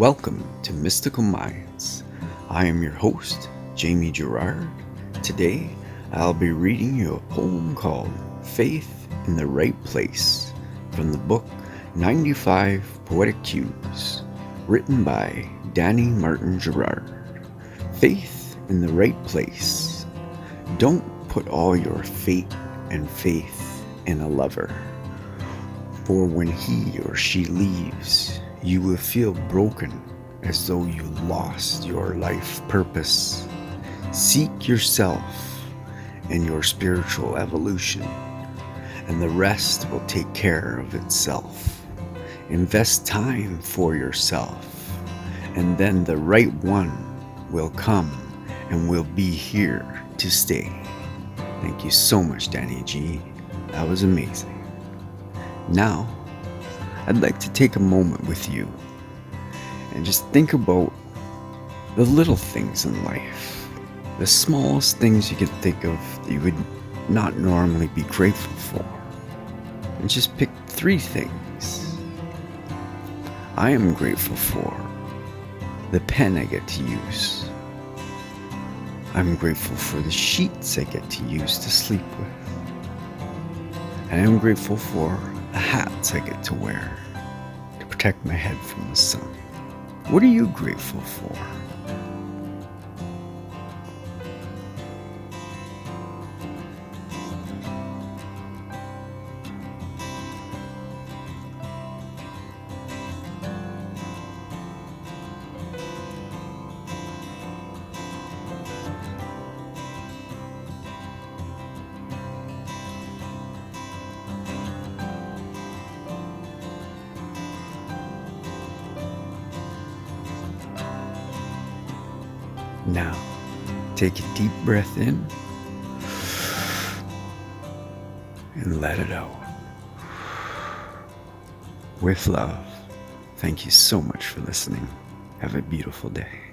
Welcome to Mystical Minds. I am your host, Jamie Gerard. Today, I'll be reading you a poem called Faith in the Right Place from the book 95 Poetic Cues, written by Danny Martin Gerard. Faith in the right place. Don't put all your fate and faith in a lover, for when he or she leaves, you will feel broken as though you lost your life purpose. Seek yourself and your spiritual evolution, and the rest will take care of itself. Invest time for yourself, and then the right one will come and will be here to stay. Thank you so much, Danny G. That was amazing. Now, I'd like to take a moment with you and just think about the little things in life, the smallest things you can think of that you would not normally be grateful for, and just pick 3 things. I am grateful for the pen I get to use. I'm grateful for the sheets I get to use to sleep with. And I'm grateful for the hats I get to wear to protect my head from the sun. What are you grateful for? Now, take a deep breath in and let it out. With love, thank you so much for listening. Have a beautiful day.